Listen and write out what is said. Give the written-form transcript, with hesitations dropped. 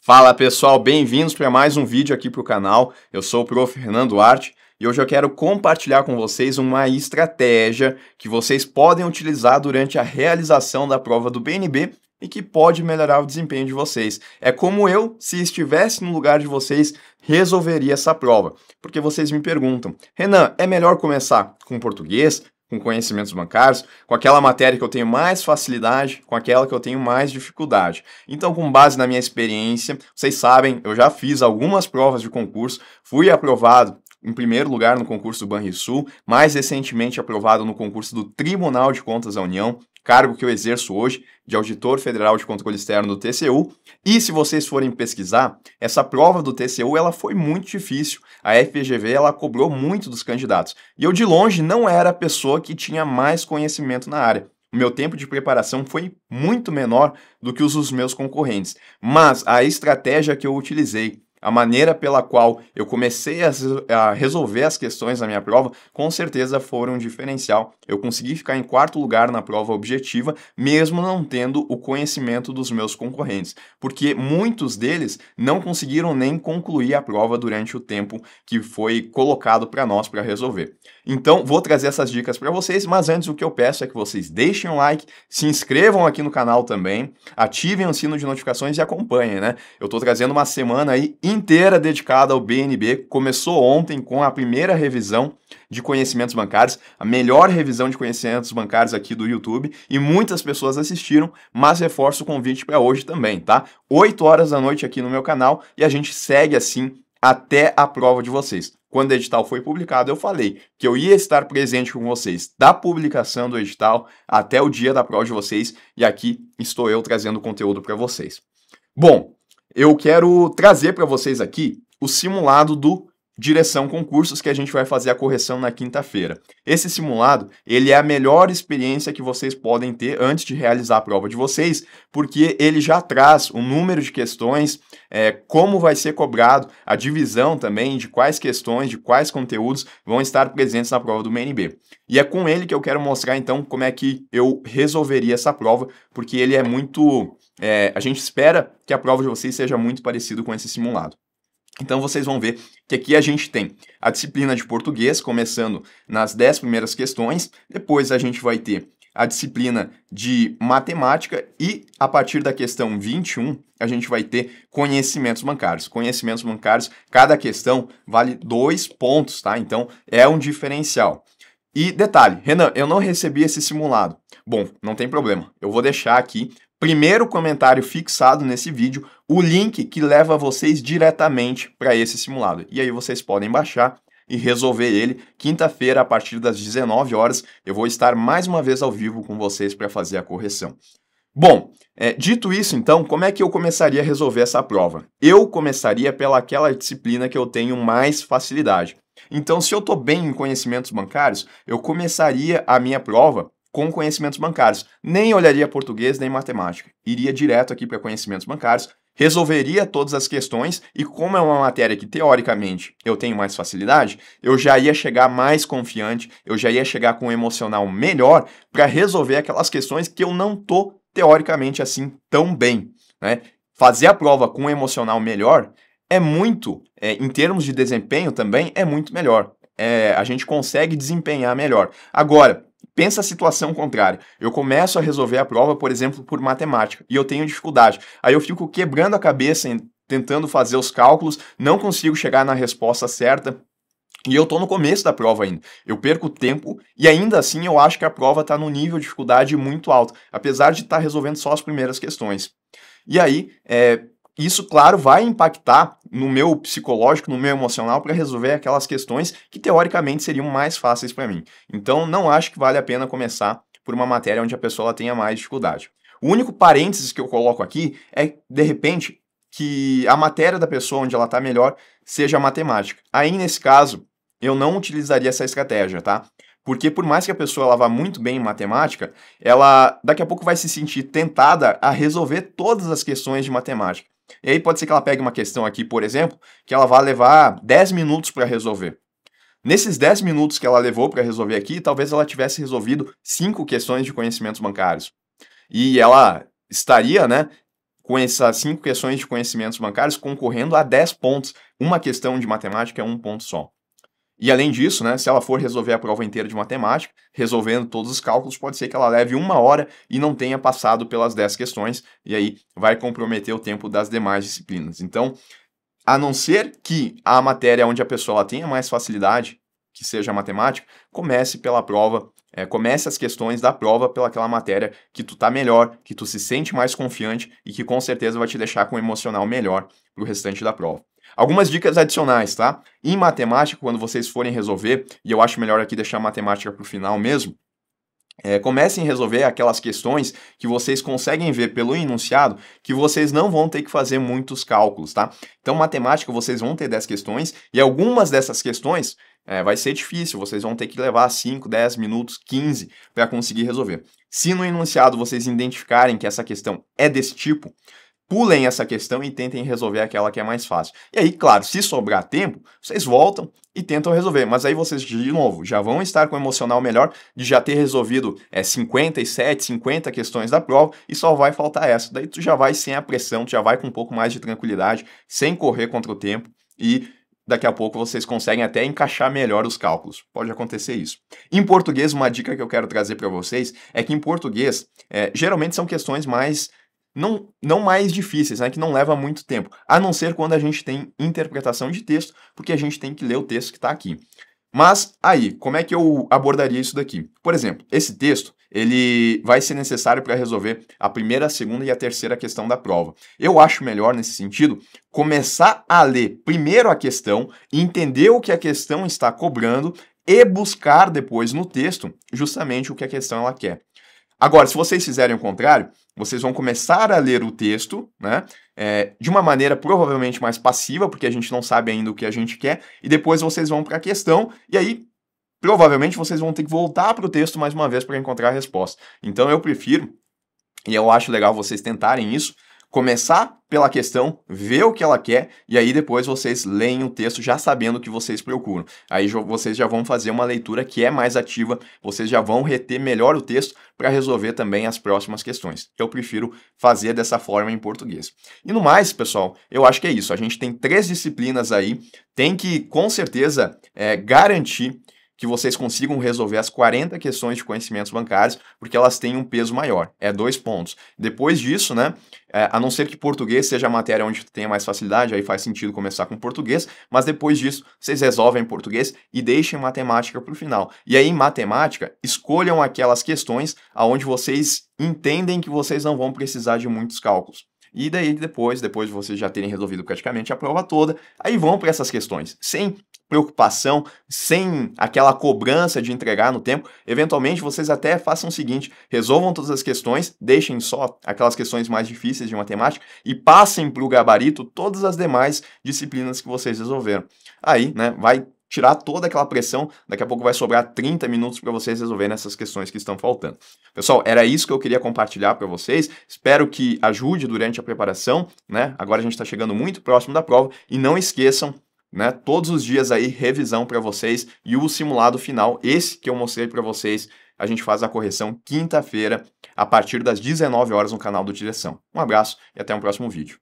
Fala pessoal, bem-vindos para mais um vídeo aqui para o canal. Eu sou o Prof. Renan Duarte e hoje eu quero compartilhar com vocês uma estratégia que vocês podem utilizar durante a realização da prova do BNB e que pode melhorar o desempenho de vocês. É como eu, se estivesse no lugar de vocês, resolveria essa prova. Porque vocês me perguntam, Renan, é melhor começar com português, com conhecimentos bancários, com aquela matéria que eu tenho mais facilidade, com aquela que eu tenho mais dificuldade? Então, com base na minha experiência, vocês sabem, eu já fiz algumas provas de concurso, fui aprovado em primeiro lugar no concurso do Banrisul, mais recentemente aprovado no concurso do Tribunal de Contas da União, cargo que eu exerço hoje, de Auditor Federal de Controle Externo do TCU. E se vocês forem pesquisar, essa prova do TCU ela foi muito difícil. A FGV ela cobrou muito dos candidatos. E eu de longe não era a pessoa que tinha mais conhecimento na área. O meu tempo de preparação foi muito menor do que os dos meus concorrentes. Mas a estratégia que eu utilizei, a maneira pela qual eu comecei a resolver as questões na minha prova, com certeza foram um diferencial. Eu consegui ficar em quarto lugar na prova objetiva, mesmo não tendo o conhecimento dos meus concorrentes, porque muitos deles não conseguiram nem concluir a prova durante o tempo que foi colocado para nós para resolver. Então, vou trazer essas dicas para vocês, mas antes o que eu peço é que vocês deixem um like, se inscrevam aqui no canal também, ativem o sino de notificações e acompanhem, né? Eu estou trazendo uma semana aí inteira dedicada ao BNB. Começou ontem com a primeira revisão de conhecimentos bancários, a melhor revisão de conhecimentos bancários aqui do YouTube, e muitas pessoas assistiram, mas reforço o convite para hoje também, tá? 8 horas da noite aqui no meu canal e a gente segue assim até a prova de vocês. Quando o edital foi publicado, eu falei que eu ia estar presente com vocês da publicação do edital até o dia da prova de vocês, e aqui estou eu trazendo conteúdo para vocês. Bom, eu quero trazer para vocês aqui o simulado do Direção Concursos que a gente vai fazer a correção na quinta-feira. Esse simulado, ele é a melhor experiência que vocês podem ter antes de realizar a prova de vocês, porque ele já traz o número de questões, como vai ser cobrado, a divisão também de quais questões, de quais conteúdos vão estar presentes na prova do BNB. E é com ele que eu quero mostrar então como é que eu resolveria essa prova, porque ele é muito... a gente espera que a prova de vocês seja muito parecido com esse simulado. Então vocês vão ver que aqui a gente tem a disciplina de português, começando nas 10 primeiras questões, depois a gente vai ter a disciplina de matemática e a partir da questão 21 a gente vai ter conhecimentos bancários. Conhecimentos bancários, cada questão vale 2 pontos, tá? Então é um diferencial. E detalhe, Renan, eu não recebi esse simulado. Bom, não tem problema, eu vou deixar aqui, primeiro comentário fixado nesse vídeo, o link que leva vocês diretamente para esse simulado. E aí vocês podem baixar e resolver ele. Quinta-feira, a partir das 19 horas, eu vou estar mais uma vez ao vivo com vocês para fazer a correção. Bom, dito isso, então, como é que eu começaria a resolver essa prova? Eu começaria pelaquela disciplina que eu tenho mais facilidade. Então, se eu estou bem em conhecimentos bancários, eu começaria a minha prova com conhecimentos bancários. Nem olharia português nem matemática. Iria direto aqui para conhecimentos bancários, resolveria todas as questões e como é uma matéria que teoricamente eu tenho mais facilidade, eu já ia chegar mais confiante, eu já ia chegar com um emocional melhor para resolver aquelas questões que eu não tô teoricamente assim tão bem, né? Fazer a prova com um emocional melhor é muito, em termos de desempenho também, é muito melhor. A gente consegue desempenhar melhor. Agora, pensa a situação contrária. Eu começo a resolver a prova, por exemplo, por matemática, e eu tenho dificuldade. Aí eu fico quebrando a cabeça, tentando fazer os cálculos, não consigo chegar na resposta certa, e eu estou no começo da prova ainda. Eu perco tempo, e ainda assim eu acho que a prova está no nível de dificuldade muito alto, apesar de estar resolvendo só as primeiras questões. E aí, isso, claro, vai impactar no meu psicológico, no meu emocional, para resolver aquelas questões que, teoricamente, seriam mais fáceis para mim. Então, não acho que vale a pena começar por uma matéria onde a pessoa tenha mais dificuldade. O único parênteses que eu coloco aqui é, de repente, que a matéria da pessoa onde ela está melhor seja a matemática. Aí, nesse caso, eu não utilizaria essa estratégia, tá? Porque por mais que a pessoa ela vá muito bem em matemática, ela daqui a pouco vai se sentir tentada a resolver todas as questões de matemática. E aí pode ser que ela pegue uma questão aqui, por exemplo, que ela vai levar 10 minutos para resolver. Nesses 10 minutos que ela levou para resolver aqui, talvez ela tivesse resolvido 5 questões de conhecimentos bancários. E ela estaria, né, com essas 5 questões de conhecimentos bancários concorrendo a 10 pontos. Uma questão de matemática é 1 ponto só. E além disso, né, se ela for resolver a prova inteira de matemática, resolvendo todos os cálculos, pode ser que ela leve 1 hora e não tenha passado pelas 10 questões, e aí vai comprometer o tempo das demais disciplinas. Então, a não ser que a matéria onde a pessoa ela tenha mais facilidade, que seja a matemática, comece pela prova, comece as questões da prova pelaquela matéria que tu tá melhor, que tu se sente mais confiante e que com certeza vai te deixar com um emocional melhor pro restante da prova. Algumas dicas adicionais, tá? Em matemática, quando vocês forem resolver, e eu acho melhor aqui deixar a matemática pro final mesmo, comecem a resolver aquelas questões que vocês conseguem ver pelo enunciado, que vocês não vão ter que fazer muitos cálculos, tá? Então, matemática, vocês vão ter 10 questões, e algumas dessas questões vai ser difícil, vocês vão ter que levar 5, 10 minutos, 15 para conseguir resolver. Se no enunciado vocês identificarem que essa questão é desse tipo, pulem essa questão e tentem resolver aquela que é mais fácil. E aí, claro, se sobrar tempo, vocês voltam e tentam resolver. Mas aí vocês, de novo, já vão estar com o emocional melhor de já ter resolvido 57, 50 questões da prova e só vai faltar essa. Daí tu já vai sem a pressão, tu já vai com um pouco mais de tranquilidade, sem correr contra o tempo e daqui a pouco vocês conseguem até encaixar melhor os cálculos. Pode acontecer isso. Em português, uma dica que eu quero trazer para vocês é que em português, geralmente são questões mais não mais difíceis, né, que não leva muito tempo, a não ser quando a gente tem interpretação de texto, porque a gente tem que ler o texto que está aqui. Mas aí, como é que eu abordaria isso daqui? Por exemplo, esse texto, ele vai ser necessário para resolver a primeira, a segunda e a terceira questão da prova. Eu acho melhor, nesse sentido, começar a ler primeiro a questão, entender o que a questão está cobrando e buscar depois no texto justamente o que a questão ela quer. Agora, se vocês fizerem o contrário, vocês vão começar a ler o texto, né, de uma maneira provavelmente mais passiva, porque a gente não sabe ainda o que a gente quer, e depois vocês vão para a questão, e aí provavelmente vocês vão ter que voltar para o texto mais uma vez para encontrar a resposta. Então eu prefiro, e eu acho legal vocês tentarem isso, começar pela questão, ver o que ela quer, e aí depois vocês leem o texto já sabendo o que vocês procuram. Aí vocês já vão fazer uma leitura que é mais ativa, vocês já vão reter melhor o texto para resolver também as próximas questões. Eu prefiro fazer dessa forma em português. E no mais, pessoal, eu acho que é isso. A gente tem 3 disciplinas aí, tem que com certeza garantir que vocês consigam resolver as 40 questões de conhecimentos bancários, porque elas têm um peso maior, 2 pontos. Depois disso, né, a não ser que português seja a matéria onde tenha mais facilidade, aí faz sentido começar com português, mas depois disso, vocês resolvem português e deixem matemática para o final. E aí, em matemática, escolham aquelas questões aonde vocês entendem que vocês não vão precisar de muitos cálculos. E daí, depois de vocês já terem resolvido praticamente a prova toda, aí vão para essas questões, sem preocupação, sem aquela cobrança de entregar no tempo. Eventualmente, vocês até façam o seguinte, resolvam todas as questões, deixem só aquelas questões mais difíceis de matemática e passem para o gabarito todas as demais disciplinas que vocês resolveram. Aí, né, vai tirar toda aquela pressão, daqui a pouco vai sobrar 30 minutos para vocês resolverem essas questões que estão faltando. Pessoal, era isso que eu queria compartilhar para vocês, espero que ajude durante a preparação, né? Agora a gente está chegando muito próximo da prova e não esqueçam, né, todos os dias aí revisão para vocês e o simulado final, esse que eu mostrei para vocês, a gente faz a correção quinta-feira a partir das 19 horas no canal do Direção. Um abraço e até um próximo vídeo.